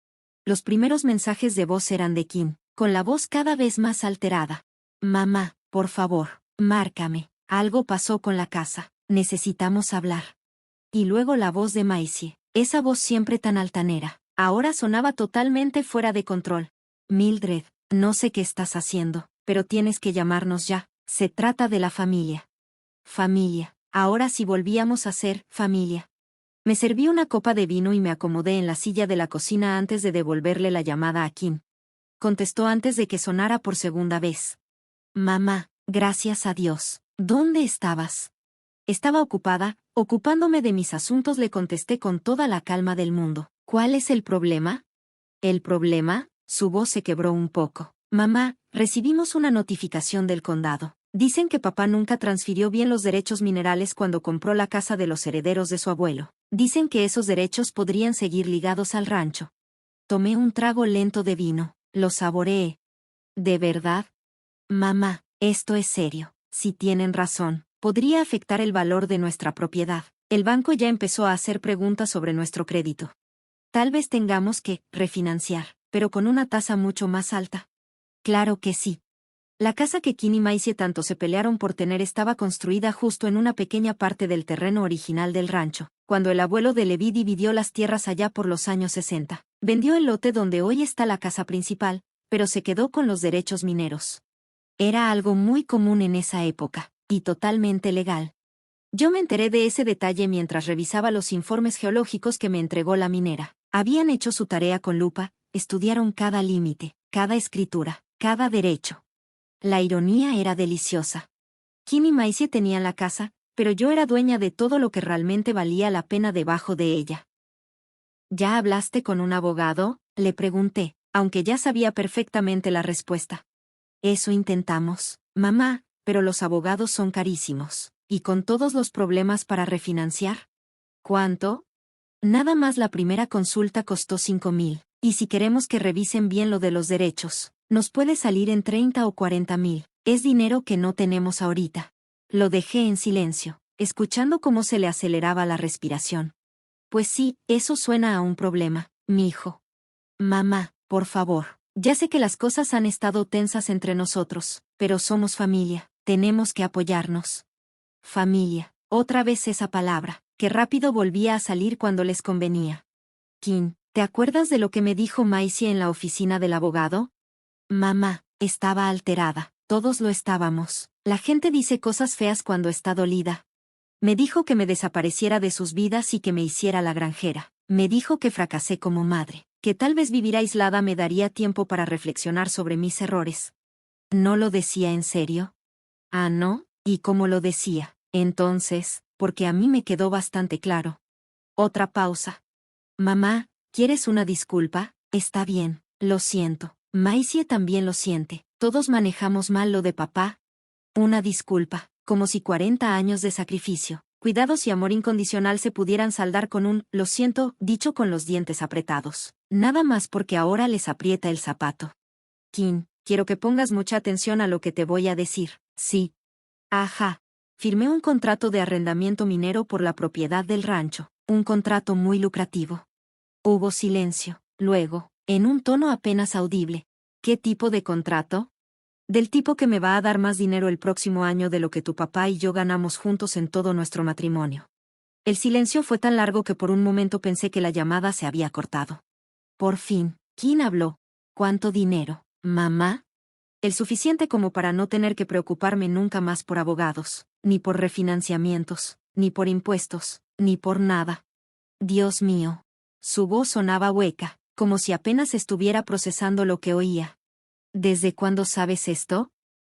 Los primeros mensajes de voz eran de Kim, con la voz cada vez más alterada. Mamá, por favor, márcame. Algo pasó con la casa. Necesitamos hablar. Y luego la voz de Maisie, esa voz siempre tan altanera, ahora sonaba totalmente fuera de control. Mildred, no sé qué estás haciendo, pero tienes que llamarnos ya. Se trata de la familia. Familia. Ahora sí volvíamos a ser familia. Me serví una copa de vino y me acomodé en la silla de la cocina antes de devolverle la llamada a Kim. Contestó antes de que sonara por segunda vez. Mamá, gracias a Dios. ¿Dónde estabas? Estaba ocupada, ocupándome de mis asuntos, le contesté con toda la calma del mundo. ¿Cuál es el problema? ¿El problema? Su voz se quebró un poco. Mamá, recibimos una notificación del condado. Dicen que papá nunca transfirió bien los derechos minerales cuando compró la casa de los herederos de su abuelo. Dicen que esos derechos podrían seguir ligados al rancho. Tomé un trago lento de vino. Lo saboreé. ¿De verdad? Mamá, esto es serio. Si tienen razón, podría afectar el valor de nuestra propiedad. El banco ya empezó a hacer preguntas sobre nuestro crédito. Tal vez tengamos que refinanciar, pero con una tasa mucho más alta. Claro que sí. La casa que Kim y Maisie tanto se pelearon por tener estaba construida justo en una pequeña parte del terreno original del rancho, cuando el abuelo de Levi dividió las tierras allá por los años 60. Vendió el lote donde hoy está la casa principal, pero se quedó con los derechos mineros. Era algo muy común en esa época, y totalmente legal. Yo me enteré de ese detalle mientras revisaba los informes geológicos que me entregó la minera. Habían hecho su tarea con lupa, estudiaron cada límite, cada escritura, cada derecho. La ironía era deliciosa. Kim y Maisie tenían la casa, pero yo era dueña de todo lo que realmente valía la pena debajo de ella. ¿Ya hablaste con un abogado?, le pregunté, aunque ya sabía perfectamente la respuesta. Eso intentamos, mamá, pero los abogados son carísimos. ¿Y con todos los problemas para refinanciar? ¿Cuánto? Nada más la primera consulta costó 5,000, y si queremos que revisen bien lo de los derechos, nos puede salir en 30 o 40,000. Es dinero que no tenemos ahorita. Lo dejé en silencio, escuchando cómo se le aceleraba la respiración. Pues sí, eso suena a un problema, mijo. Mamá, por favor. Ya sé que las cosas han estado tensas entre nosotros, pero somos familia. Tenemos que apoyarnos. Familia. Otra vez esa palabra, que rápido volvía a salir cuando les convenía. Kim, ¿te acuerdas de lo que me dijo Maisie en la oficina del abogado? Mamá, estaba alterada. Todos lo estábamos. La gente dice cosas feas cuando está dolida. Me dijo que me desapareciera de sus vidas y que me hiciera la granjera. Me dijo que fracasé como madre, que tal vez vivir aislada me daría tiempo para reflexionar sobre mis errores. ¿No lo decía en serio? Ah, ¿no? ¿Y cómo lo decía? Entonces, porque a mí me quedó bastante claro. Otra pausa. Mamá, ¿quieres una disculpa? Está bien, lo siento. Maisie también lo siente. Todos manejamos mal lo de papá. Una disculpa, como si 40 años de sacrificio, cuidados y amor incondicional se pudieran saldar con un «lo siento» dicho con los dientes apretados. Nada más porque ahora les aprieta el zapato. Kim, quiero que pongas mucha atención a lo que te voy a decir. Sí. Ajá. Firmé un contrato de arrendamiento minero por la propiedad del rancho, un contrato muy lucrativo. Hubo silencio. Luego, en un tono apenas audible. ¿Qué tipo de contrato? Del tipo que me va a dar más dinero el próximo año de lo que tu papá y yo ganamos juntos en todo nuestro matrimonio. El silencio fue tan largo que por un momento pensé que la llamada se había cortado. Por fin, ¿quién habló? ¿Cuánto dinero, mamá? El suficiente como para no tener que preocuparme nunca más por abogados, ni por refinanciamientos, ni por impuestos, ni por nada. Dios mío. Su voz sonaba hueca, como si apenas estuviera procesando lo que oía. ¿Desde cuándo sabes esto?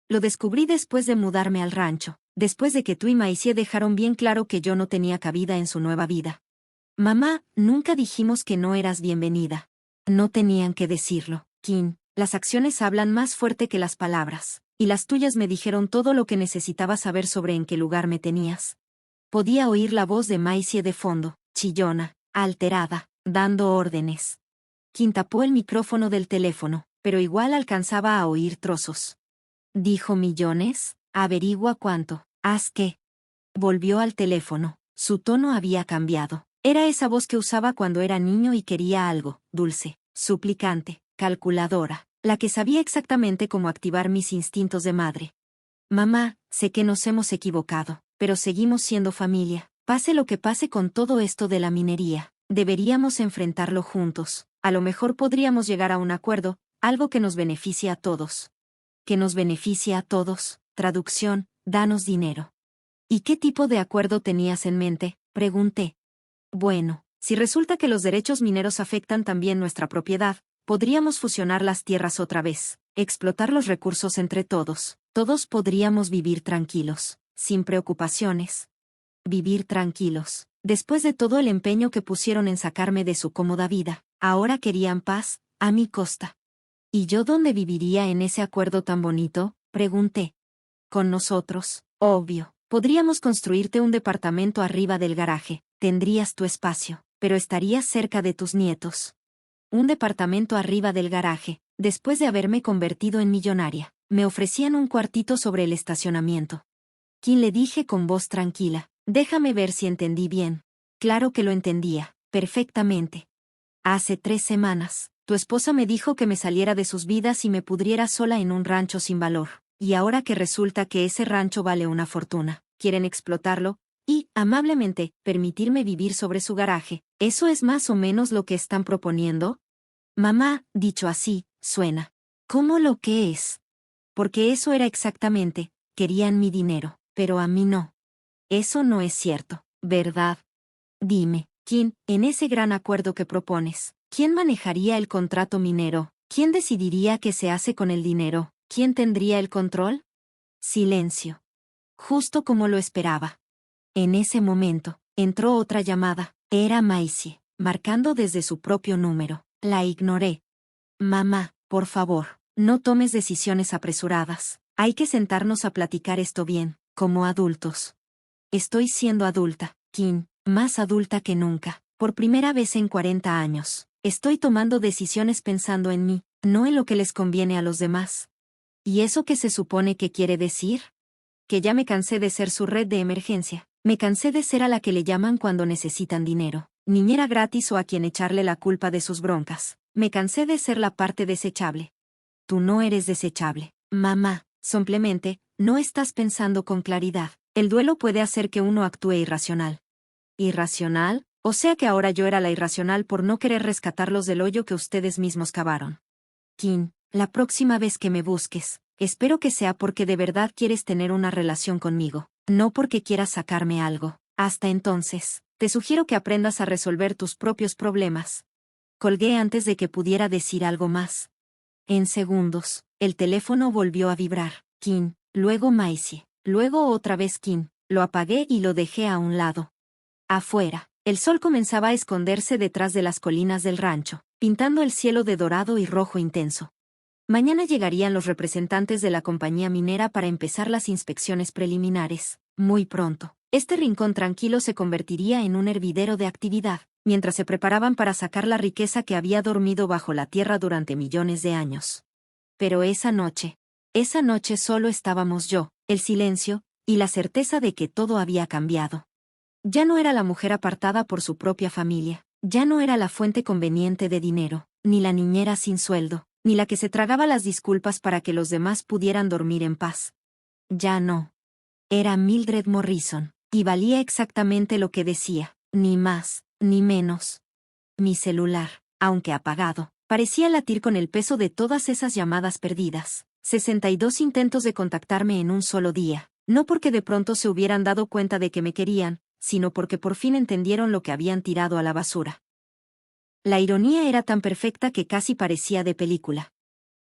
Lo descubrí después de mudarme al rancho, después de que tú y Maisie dejaron bien claro que yo no tenía cabida en su nueva vida. Mamá, nunca dijimos que no eras bienvenida. No tenían que decirlo, Kim. Las acciones hablan más fuerte que las palabras, y las tuyas me dijeron todo lo que necesitaba saber sobre en qué lugar me tenías. Podía oír la voz de Maisie de fondo, chillona, alterada, dando órdenes. Kim tapó el micrófono del teléfono, pero igual alcanzaba a oír trozos. Dijo millones, averigua cuánto, haz qué. Volvió al teléfono, su tono había cambiado. Era esa voz que usaba cuando era niño y quería algo, dulce, suplicante, calculadora, la que sabía exactamente cómo activar mis instintos de madre. Mamá, sé que nos hemos equivocado, pero seguimos siendo familia. Pase lo que pase con todo esto de la minería, deberíamos enfrentarlo juntos. A lo mejor podríamos llegar a un acuerdo, algo que nos beneficie a todos. Que nos beneficie a todos. Traducción, danos dinero. ¿Y qué tipo de acuerdo tenías en mente? Pregunté. Bueno, si resulta que los derechos mineros afectan también nuestra propiedad, podríamos fusionar las tierras otra vez, explotar los recursos entre todos. Todos podríamos vivir tranquilos, sin preocupaciones. Vivir tranquilos. Después de todo el empeño que pusieron en sacarme de su cómoda vida, ahora querían paz, a mi costa. ¿Y yo dónde viviría en ese acuerdo tan bonito? Pregunté. Con nosotros, obvio. Podríamos construirte un departamento arriba del garaje, tendrías tu espacio, pero estarías cerca de tus nietos. Un departamento arriba del garaje, después de haberme convertido en millonaria, me ofrecían un cuartito sobre el estacionamiento. Kim, le dije con voz tranquila, déjame ver si entendí bien. Claro que lo entendía, perfectamente. Hace 3 semanas, tu esposa me dijo que me saliera de sus vidas y me pudriera sola en un rancho sin valor. Y ahora que resulta que ese rancho vale una fortuna, quieren explotarlo, y, amablemente, permitirme vivir sobre su garaje. ¿Eso es más o menos lo que están proponiendo? Mamá, dicho así, suena. ¿Cómo lo que es? Porque eso era exactamente, querían mi dinero, pero a mí no. Eso no es cierto, ¿verdad? Dime, Kim, en ese gran acuerdo que propones, ¿quién manejaría el contrato minero? ¿Quién decidiría qué se hace con el dinero? ¿Quién tendría el control? Silencio. Justo como lo esperaba. En ese momento, entró otra llamada. Era Maisie, marcando desde su propio número. La ignoré. Mamá, por favor, no tomes decisiones apresuradas. Hay que sentarnos a platicar esto bien, como adultos. Estoy siendo adulta, Kim, más adulta que nunca. Por primera vez en 40 años. Estoy tomando decisiones pensando en mí, no en lo que les conviene a los demás. ¿Y eso qué se supone que quiere decir? Que ya me cansé de ser su red de emergencia. Me cansé de ser a la que le llaman cuando necesitan dinero, niñera gratis o a quien echarle la culpa de sus broncas. Me cansé de ser la parte desechable. Tú no eres desechable, mamá. Simplemente, No estás pensando con claridad. El duelo puede hacer que uno actúe irracional. ¿Irracional? O sea que ahora yo era la irracional por no querer rescatarlos del hoyo que ustedes mismos cavaron. Kim, la próxima vez que me busques, espero que sea porque de verdad quieres tener una relación conmigo, no porque quieras sacarme algo. Hasta entonces, te sugiero que aprendas a resolver tus propios problemas. Colgué antes de que pudiera decir algo más. En segundos, el teléfono volvió a vibrar. Kim, luego Maisie, luego otra vez Kim. Lo apagué y lo dejé a un lado. Afuera, el sol comenzaba a esconderse detrás de las colinas del rancho, pintando el cielo de dorado y rojo intenso. Mañana llegarían los representantes de la compañía minera para empezar las inspecciones preliminares. Muy pronto, este rincón tranquilo se convertiría en un hervidero de actividad, mientras se preparaban para sacar la riqueza que había dormido bajo la tierra durante millones de años. Pero esa noche solo estábamos yo, el silencio, y la certeza de que todo había cambiado. Ya no era la mujer apartada por su propia familia, ya no era la fuente conveniente de dinero, ni la niñera sin sueldo, ni la que se tragaba las disculpas para que los demás pudieran dormir en paz. Ya no. Era Mildred Morrison, y valía exactamente lo que decía, ni más, ni menos. Mi celular, aunque apagado, parecía latir con el peso de todas esas llamadas perdidas. 62 intentos de contactarme en un solo día, no porque de pronto se hubieran dado cuenta de que me querían, sino porque por fin entendieron lo que habían tirado a la basura. La ironía era tan perfecta que casi parecía de película.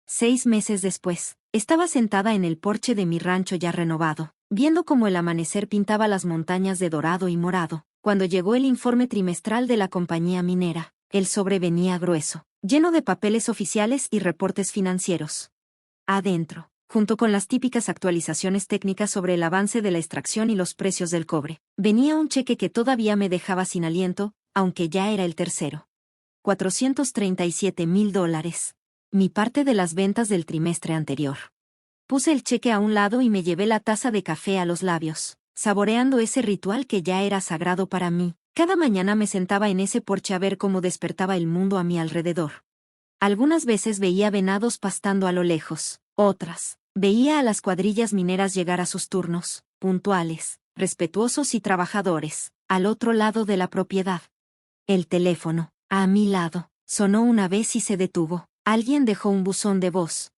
6 meses después, estaba sentada en el porche de mi rancho ya renovado, viendo cómo el amanecer pintaba las montañas de dorado y morado, cuando llegó el informe trimestral de la compañía minera. El sobre venía grueso, lleno de papeles oficiales y reportes financieros. Adentro, junto con las típicas actualizaciones técnicas sobre el avance de la extracción y los precios del cobre, venía un cheque que todavía me dejaba sin aliento, aunque ya era el tercero. $437,000. Mi parte de las ventas del trimestre anterior. Puse el cheque a un lado y me llevé la taza de café a los labios, saboreando ese ritual que ya era sagrado para mí. Cada mañana me sentaba en ese porche a ver cómo despertaba el mundo a mi alrededor. Algunas veces veía venados pastando a lo lejos, otras, veía a las cuadrillas mineras llegar a sus turnos, puntuales, respetuosos y trabajadores, al otro lado de la propiedad. El teléfono, a mi lado, sonó una vez y se detuvo. Alguien dejó un buzón de voz.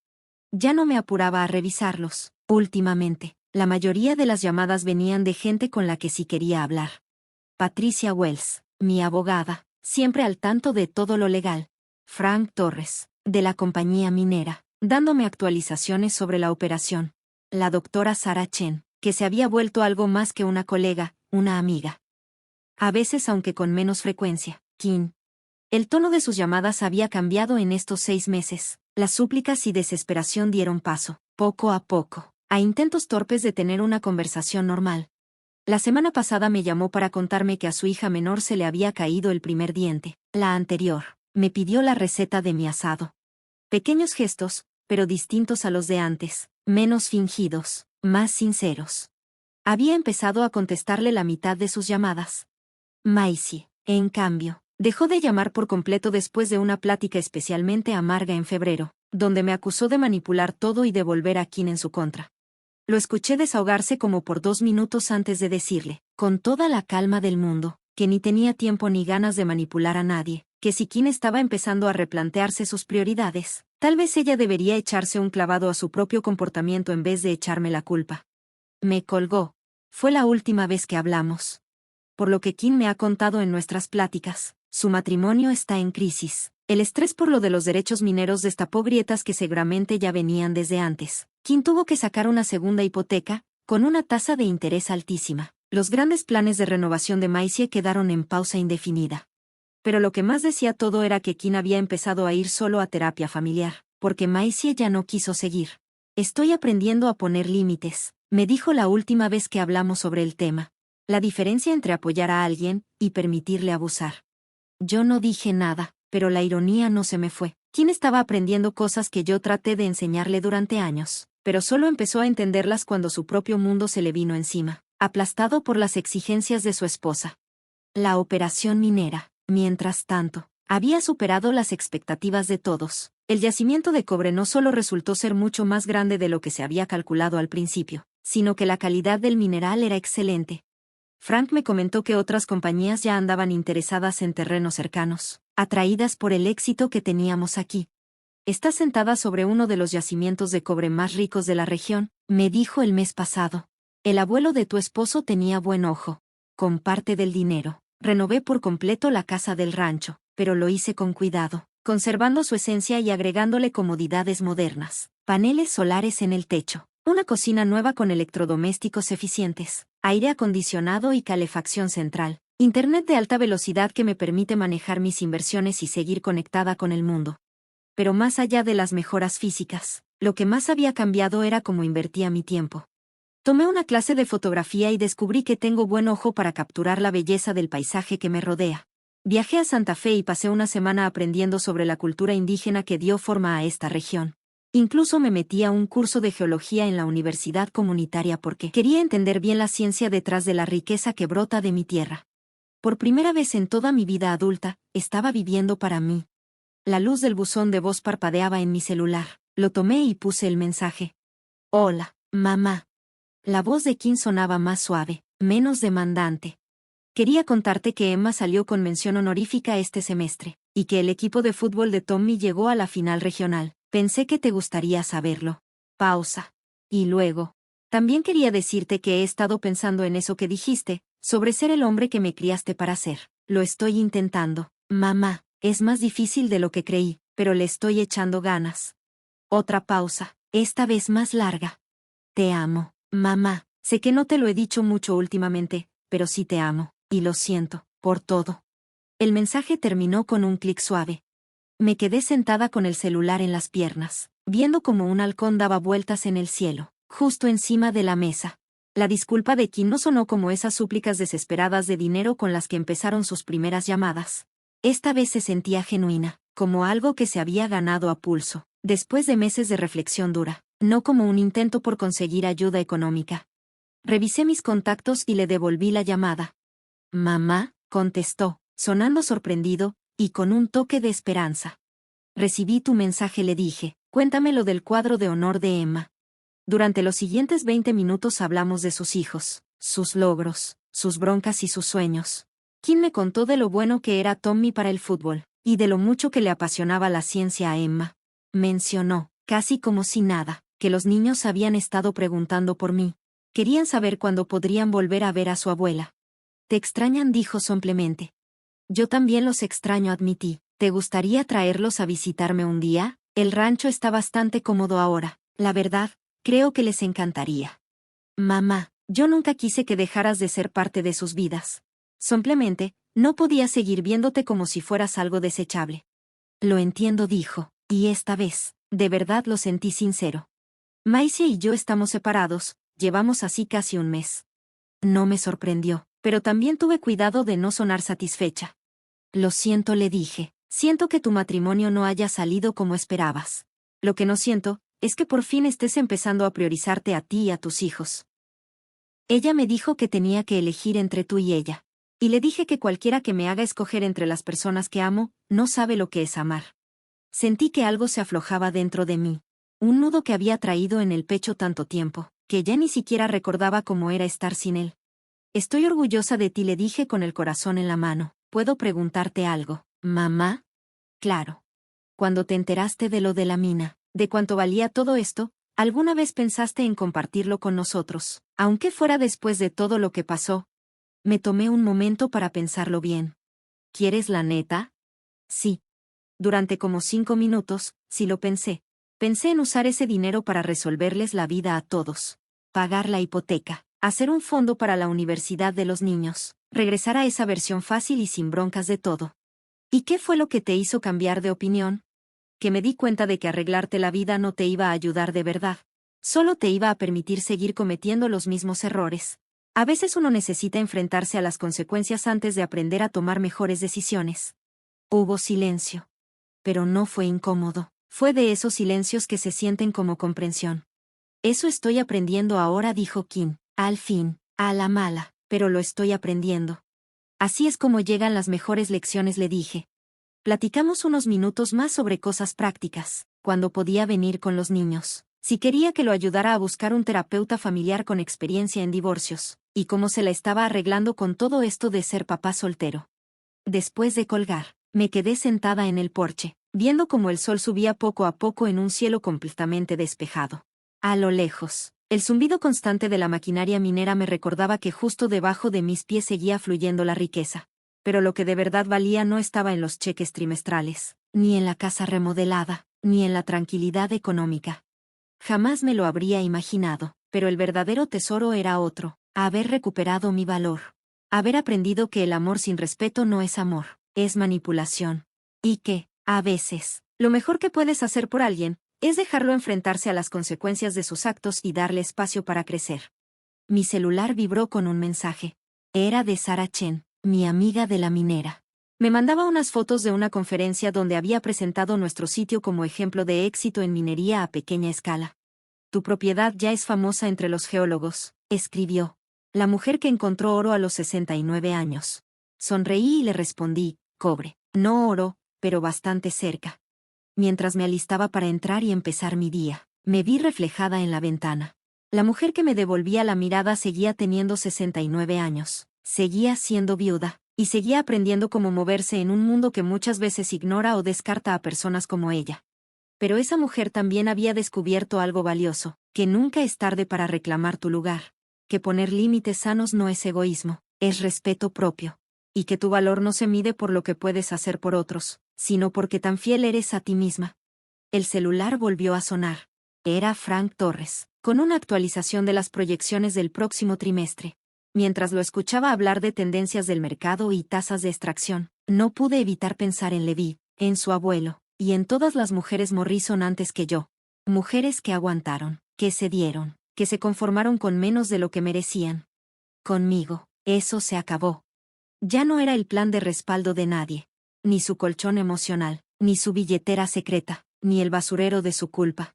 Ya no me apuraba a revisarlos. Últimamente, la mayoría de las llamadas venían de gente con la que sí quería hablar. Patricia Wells, mi abogada, siempre al tanto de todo lo legal. Frank Torres, de la compañía minera, dándome actualizaciones sobre la operación. La doctora Sarah Chen, que se había vuelto algo más que una colega, una amiga. A veces, aunque con menos frecuencia, Kim. El tono de sus llamadas había cambiado en estos 6 meses. Las súplicas y desesperación dieron paso, poco a poco, a intentos torpes de tener una conversación normal. La semana pasada me llamó para contarme que a su hija menor se le había caído el primer diente. La anterior, me pidió la receta de mi asado. Pequeños gestos, pero distintos a los de antes, menos fingidos, más sinceros. Había empezado a contestarle la mitad de sus llamadas. Maisie, en cambio, dejó de llamar por completo después de una plática especialmente amarga en febrero, donde me acusó de manipular todo y de volver a Kim en su contra. Lo escuché desahogarse como por 2 minutos antes de decirle, con toda la calma del mundo, que ni tenía tiempo ni ganas de manipular a nadie, que si Kim estaba empezando a replantearse sus prioridades, tal vez ella debería echarse un clavado a su propio comportamiento en vez de echarme la culpa. Me colgó. Fue la última vez que hablamos. Por lo que Kim me ha contado en nuestras pláticas, su matrimonio está en crisis. El estrés por lo de los derechos mineros destapó grietas que seguramente ya venían desde antes. Kim tuvo que sacar una segunda hipoteca, con una tasa de interés altísima. Los grandes planes de renovación de Maisie quedaron en pausa indefinida. Pero lo que más decía todo era que Kim había empezado a ir solo a terapia familiar, porque Maisie ya no quiso seguir. Estoy aprendiendo a poner límites, me dijo la última vez que hablamos sobre el tema. La diferencia entre apoyar a alguien y permitirle abusar. Yo no dije nada, pero la ironía no se me fue. Kim estaba aprendiendo cosas que yo traté de enseñarle durante años, pero solo empezó a entenderlas cuando su propio mundo se le vino encima, aplastado por las exigencias de su esposa. La operación minera, mientras tanto, había superado las expectativas de todos. El yacimiento de cobre no solo resultó ser mucho más grande de lo que se había calculado al principio, sino que la calidad del mineral era excelente. Frank me comentó que otras compañías ya andaban interesadas en terrenos cercanos, atraídas por el éxito que teníamos aquí. Está sentada sobre uno de los yacimientos de cobre más ricos de la región, me dijo el mes pasado. El abuelo de tu esposo tenía buen ojo. Con parte del dinero, renové por completo la casa del rancho, pero lo hice con cuidado, conservando su esencia y agregándole comodidades modernas, paneles solares en el techo, una cocina nueva con electrodomésticos eficientes, aire acondicionado y calefacción central, internet de alta velocidad que me permite manejar mis inversiones y seguir conectada con el mundo. Pero más allá de las mejoras físicas, lo que más había cambiado era cómo invertía mi tiempo. Tomé una clase de fotografía y descubrí que tengo buen ojo para capturar la belleza del paisaje que me rodea. Viajé a Santa Fe y pasé una semana aprendiendo sobre la cultura indígena que dio forma a esta región. Incluso me metí a un curso de geología en la universidad comunitaria porque quería entender bien la ciencia detrás de la riqueza que brota de mi tierra. Por primera vez en toda mi vida adulta, estaba viviendo para mí. La luz del buzón de voz parpadeaba en mi celular. Lo tomé y puse el mensaje. Hola, mamá. La voz de Kim sonaba más suave, menos demandante. Quería contarte que Emma salió con mención honorífica este semestre, y que el equipo de fútbol de Tommy llegó a la final regional. Pensé que te gustaría saberlo. Pausa. Y luego. También quería decirte que he estado pensando en eso que dijiste, sobre ser el hombre que me criaste para ser. Lo estoy intentando, mamá. Es más difícil de lo que creí, pero le estoy echando ganas. Otra pausa, esta vez más larga. Te amo, mamá. Sé que no te lo he dicho mucho últimamente, pero sí te amo, y lo siento, por todo. El mensaje terminó con un clic suave. Me quedé sentada con el celular en las piernas, viendo cómo un halcón daba vueltas en el cielo, justo encima de la mesa. La disculpa de Kim no sonó como esas súplicas desesperadas de dinero con las que empezaron sus primeras llamadas. Esta vez se sentía genuina, como algo que se había ganado a pulso, después de meses de reflexión dura, no como un intento por conseguir ayuda económica. Revisé mis contactos y le devolví la llamada. Mamá, contestó, sonando sorprendido, y con un toque de esperanza. Recibí tu mensaje, le dije, cuéntame lo del cuadro de honor de Emma. Durante los siguientes 20 minutos hablamos de sus hijos, sus logros, sus broncas y sus sueños. Kim me contó de lo bueno que era Tommy para el fútbol, y de lo mucho que le apasionaba la ciencia a Emma. Mencionó, casi como si nada, que los niños habían estado preguntando por mí. Querían saber cuándo podrían volver a ver a su abuela. Te extrañan, dijo simplemente. Yo también los extraño, admití. ¿Te gustaría traerlos a visitarme un día? El rancho está bastante cómodo ahora. La verdad, creo que les encantaría. Mamá, yo nunca quise que dejaras de ser parte de sus vidas. Simplemente, no podía seguir viéndote como si fueras algo desechable. Lo entiendo, dijo, y esta vez, de verdad lo sentí sincero. Maisie y yo estamos separados, llevamos así casi un mes. No me sorprendió, pero también tuve cuidado de no sonar satisfecha. Lo siento, le dije, siento que tu matrimonio no haya salido como esperabas. Lo que no siento, es que por fin estés empezando a priorizarte a ti y a tus hijos. Ella me dijo que tenía que elegir entre tú y ella. Y le dije que cualquiera que me haga escoger entre las personas que amo, no sabe lo que es amar. Sentí que algo se aflojaba dentro de mí. Un nudo que había traído en el pecho tanto tiempo, que ya ni siquiera recordaba cómo era estar sin él. Estoy orgullosa de ti, le dije con el corazón en la mano. ¿Puedo preguntarte algo, mamá? Claro. Cuando te enteraste de lo de la mina, de cuánto valía todo esto, ¿alguna vez pensaste en compartirlo con nosotros, aunque fuera después de todo lo que pasó? Me tomé un momento para pensarlo bien. ¿Quieres la neta? Sí. Durante como 5 minutos, sí lo pensé. Pensé en usar ese dinero para resolverles la vida a todos. Pagar la hipoteca, hacer un fondo para la universidad de los niños, regresar a esa versión fácil y sin broncas de todo. ¿Y qué fue lo que te hizo cambiar de opinión? Que me di cuenta de que arreglarte la vida no te iba a ayudar de verdad. Solo te iba a permitir seguir cometiendo los mismos errores. A veces uno necesita enfrentarse a las consecuencias antes de aprender a tomar mejores decisiones. Hubo silencio. Pero no fue incómodo. Fue de esos silencios que se sienten como comprensión. Eso estoy aprendiendo ahora, dijo Kim. Al fin, a la mala, pero lo estoy aprendiendo. Así es como llegan las mejores lecciones, le dije. Platicamos unos minutos más sobre cosas prácticas, cuando podía venir con los niños, Si quería que lo ayudara a buscar un terapeuta familiar con experiencia en divorcios, y cómo se la estaba arreglando con todo esto de ser papá soltero. Después de colgar, me quedé sentada en el porche, viendo cómo el sol subía poco a poco en un cielo completamente despejado. A lo lejos, el zumbido constante de la maquinaria minera me recordaba que justo debajo de mis pies seguía fluyendo la riqueza. Pero lo que de verdad valía no estaba en los cheques trimestrales, ni en la casa remodelada, ni en la tranquilidad económica. Jamás me lo habría imaginado, pero el verdadero tesoro era otro: haber recuperado mi valor. Haber aprendido que el amor sin respeto no es amor, es manipulación. Y que, a veces, lo mejor que puedes hacer por alguien es dejarlo enfrentarse a las consecuencias de sus actos y darle espacio para crecer. Mi celular vibró con un mensaje. Era de Sara Chen, mi amiga de la minera. Me mandaba unas fotos de una conferencia donde había presentado nuestro sitio como ejemplo de éxito en minería a pequeña escala. Tu propiedad ya es famosa entre los geólogos, escribió. La mujer que encontró oro a los 69 años. Sonreí y le respondí: cobre. No oro, pero bastante cerca. Mientras me alistaba para entrar y empezar mi día, me vi reflejada en la ventana. La mujer que me devolvía la mirada seguía teniendo 69 años, seguía siendo viuda, y seguía aprendiendo cómo moverse en un mundo que muchas veces ignora o descarta a personas como ella. Pero esa mujer también había descubierto algo valioso: que nunca es tarde para reclamar tu lugar, que poner límites sanos no es egoísmo, es respeto propio, y que tu valor no se mide por lo que puedes hacer por otros, sino porque tan fiel eres a ti misma. El celular volvió a sonar. Era Frank Torres, con una actualización de las proyecciones del próximo trimestre. Mientras lo escuchaba hablar de tendencias del mercado y tasas de extracción, no pude evitar pensar en Levi, en su abuelo, y en todas las mujeres Morrison antes que yo. Mujeres que aguantaron, que cedieron, que se conformaron con menos de lo que merecían. Conmigo, eso se acabó. Ya no era el plan de respaldo de nadie, ni su colchón emocional, ni su billetera secreta, ni el basurero de su culpa.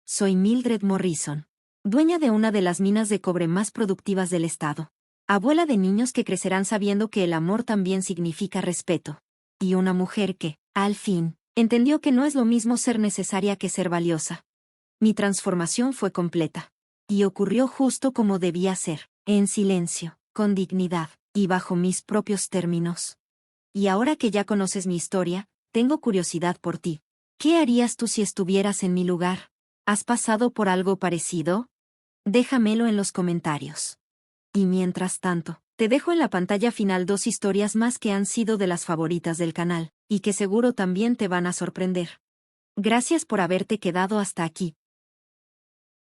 Soy Mildred Morrison, dueña de una de las minas de cobre más productivas del estado. Abuela de niños que crecerán sabiendo que el amor también significa respeto. Y una mujer que, al fin, entendió que no es lo mismo ser necesaria que ser valiosa. Mi transformación fue completa. Y ocurrió justo como debía ser, en silencio, con dignidad, y bajo mis propios términos. Y ahora que ya conoces mi historia, tengo curiosidad por ti. ¿Qué harías tú si estuvieras en mi lugar? ¿Has pasado por algo parecido? Déjamelo en los comentarios. Y mientras tanto, te dejo en la pantalla final 2 historias más que han sido de las favoritas del canal, y que seguro también te van a sorprender. Gracias por haberte quedado hasta aquí.